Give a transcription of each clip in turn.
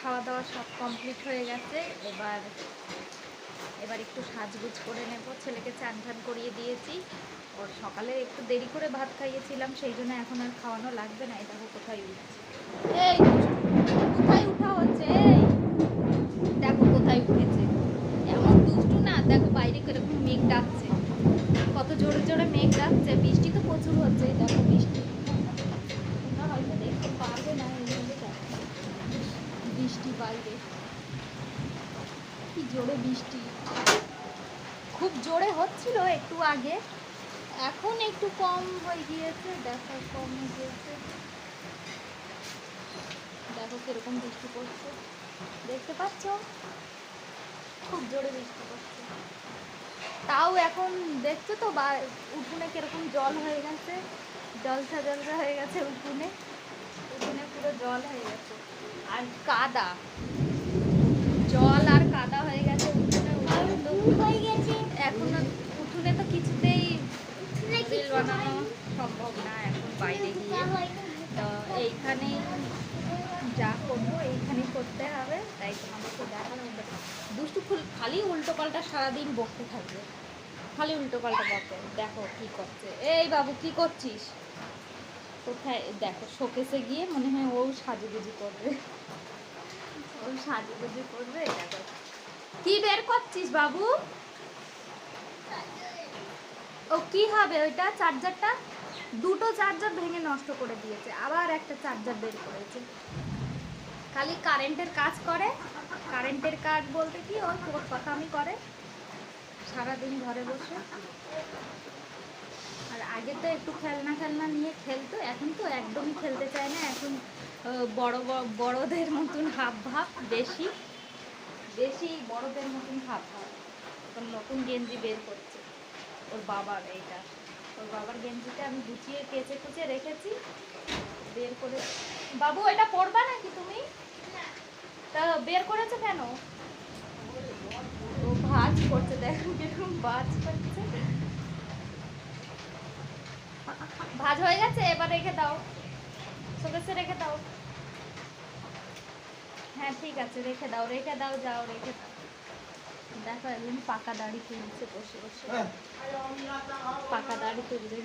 খাওয়া দাওয়া সব কমপ্লিট হয়ে গেছে। এবার একটু সাজগুজ করে নেব। ছেলেকে চান টান করিয়ে দিয়েছি। ওর সকালে একটু দেরি করে ভাত খাইয়েছিলাম, সেই জন্য এখন আর খাওয়ানো লাগবে না। এই দেখো কোথায় উঠছে, এই কোথায় উঠা হচ্ছে, এই দেখো কোথায় উঠেছে। এমন দুষ্টু না, দেখো বাইরে কিরকম মেঘ ডাকছে, কত জোরে জোরে মেঘ ডাকছে। বৃষ্টি তো প্রচুর হচ্ছে, দেখো বৃষ্টি তোমরা হয়তো দেখতে পারবে না। বৃষ্টি বাইরে কি জোরে বৃষ্টি, খুব জোরে হচ্ছিল একটু আগে, এখন একটু কম হয়ে গিয়েছে। দেখো কম হয়ে গিয়েছে, দেখো কিরকম বৃষ্টি পড়ছে, দেখতে পাচ্ছ খুব জোরে বৃষ্টি পড়ছে। তাও এখন দেখছো তো উঠোনে কিরকম জল হয়ে গেছে, জলসা জলসা হয়ে গেছে উঠোনে পুরো জল হয়ে গেছে। আর কাদা, জল আর কাদা হয়ে গেছে উঠোনে। এখন উঠোনে তো কিছুতেই রিল বানানো সম্ভব না এখন বাইরে গিয়ে। তো এইখানেই যা করবো এইখানেই করতে হবে, তাই তোমাদেরকে দেখানো। দুষ্টু খালি উল্টো পাল্টা সারাদিন বকতে থাকবে, খালি উল্টো পাল্টা বকে। দেখো কি করছে, এই বাবু কি করছিস, কোথায় দেখো শোকেসে গিয়ে মনে হয় ও সাজুগুজু করবে, ও সাজুগুজু করবে। দেখো কি বের করছিস বাবু, ও কি হবে ওইটা, চার্জারটা, দুটো চার্জার ভেঙে নষ্ট করে দিয়েছে, আবার একটা চার্জার বের করেছে। খালি কারেন্টের কাজ করে, কারেন্টের কাজ বলতে কি ওই কথা আমি করে সারাদিন ঘরে বসে। আর আগে তো একটু খেলনা নিয়ে খেলতো, এখন তো একদমই খেলতে চায় না। এখন বড়দের মতন হাব ভাব, বেশি বড়দের মতন হাব ভাব। এখন নতুন গেঞ্জি বের করছে ওর বাবার, এইটা ওর বাবার গেঞ্জিটা আমি গুছিয়ে কেচে কুচে রেখেছি, বের করে। বাবু এটা পরবা নাকি তুমি, তা বের করেছো কেন? ও ভাঁজ করছে, দেখো কিরকম ভাঁজ করছে। ভাঁজ হয়ে গেছে, এবার রেখে দাও, শোকেসে রেখে দাও। হ্যাঁ ঠিক আছে, রেখে দাও যাও রেখে দাও। দেখো একদিন পাকা দাড়ি তুলছে বসে বসে, পাকা দাড়ি তুলছে।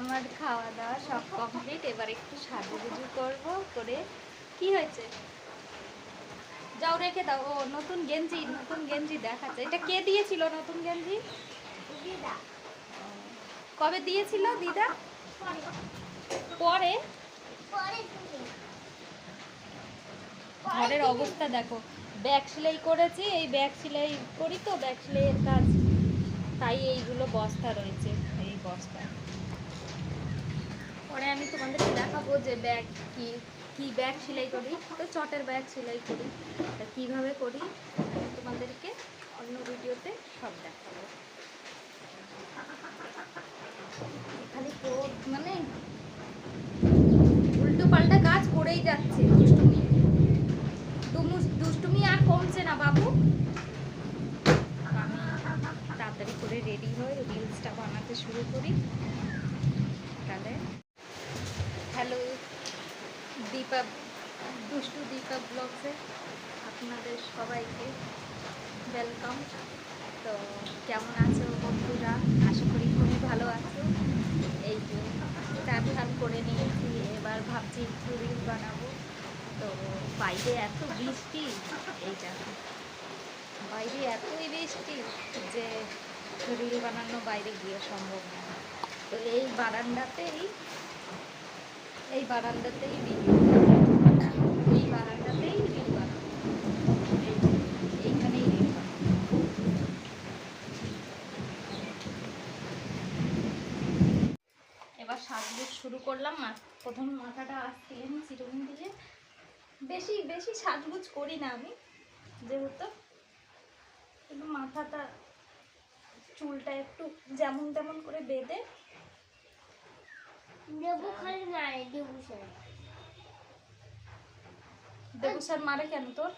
আমার খাওয়া দাওয়া সব কমপ্লিট, এবার একটু সাজুগুজু করবো করে। কি হয়েছে, যাও রেখে দাও। ও নতুন গেঞ্জি দেখাচ্ছে। এটা কে দিয়েছিল নতুন গেঞ্জি, কবে দিয়েছিল দিদা? পরে ঘরের অবস্থা দেখো, ব্যাগ সেলাই করেছি, এই ব্যাগ সেলাই করি তো, ব্যাগ সেলাইয়ের কাজ, তাই এইগুলো বস্তা রয়েছে, এই বস্তা। পরে আমি তোমাদেরকে দেখাবো যে ব্যাগ কি ব্যাগ সেলাই করি, তো চটের ব্যাগ সেলাই করি, তা কীভাবে করি তোমাদেরকে অন্য ভিডিওতে সব দেখাবো। খালি মানে উল্টো পাল্টা কাজ করেই যাচ্ছে, দুষ্টুমি আর কমছে না বাবু। আমি তাড়াতাড়ি করে রেডি হই, রিলসটা বানাতে শুরু করি। তাহলে হ্যালো দুষ্টু দীপা ব্লগসে আপনাদের সবাইকে ওয়েলকাম। তো কেমন আছো বন্ধুরা, আশা করি খুবই ভালো আছো। এই যে চান করে নিয়েছি, এবার ভাবছি একটু রিল বানাবো। তো বাইরে এত বৃষ্টি, এইটা বাইরে এতই বৃষ্টি যে রিল বানানো বাইরে গিয়ে সম্ভব না। তো এই বারান্দাতেই রিল বানাবো, এইখানেই রিল বানাবো। এবার সাজগোজ শুরু করলাম। প্রথম মাথাটা আসছিলেন চিরুনি দিয়ে, বেশি সাজগোজ করি না আমি যেহেতু, কিন্তু মাথাটা চুলটা একটু যেমন তেমন করে বেঁধে। দেবু স্যার মারে কেন তোর?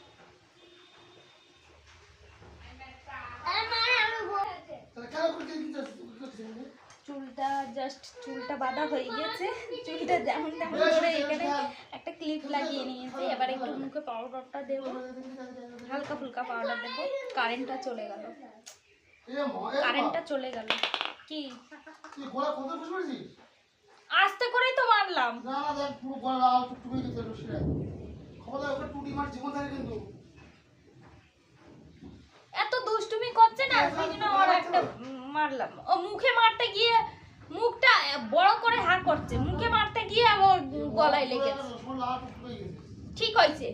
চুলটা বাঁধা হয়ে গেছে, চুলটা যেমন তেমন করে এখানে একটা ক্লিপ লাগিয়ে নিয়েছি, এবার একটু মুখে পাউডারটা দেবো, হালকা ফুলকা পাউডার দেবো। কারেন্টটা চলে গেল, কারেন্টটা চলে গেল। কি আস্তে করেই তো মারলাম। না না দেখ পুরো গলা লাল টুকটুকে গেছে রশিটা। খবরদার ওকে টুটি মার জীবন থাকে কিন্তু। এত দুষ্টুমি করছে না, সেই জন্য আর একটা মারলাম। ও মুখে মারতে গিয়ে মুখটা বড় করে হা করছে, মুখে মারতে গিয়ে আমার গলায় লেগেছে। লাল টুকটুকে গেছে। ঠিক হয়েছে।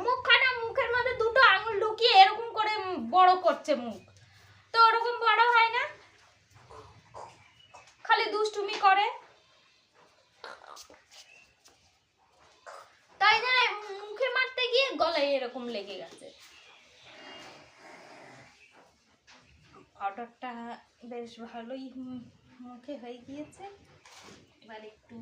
মুখখানা মুখের মধ্যে দুটো আঙুল ঢুকিয়ে এরকম করে বড় করছে মুখ, তো ওরকম বড় হয় না, খালি দুষ্টুমি করে। তাই না, মুখে মারতে গিয়ে গলায় এরকম লেগে গেছে। পাউডারটা বেশ ভালোই মুখে হয়ে গিয়েছে, এবার একটু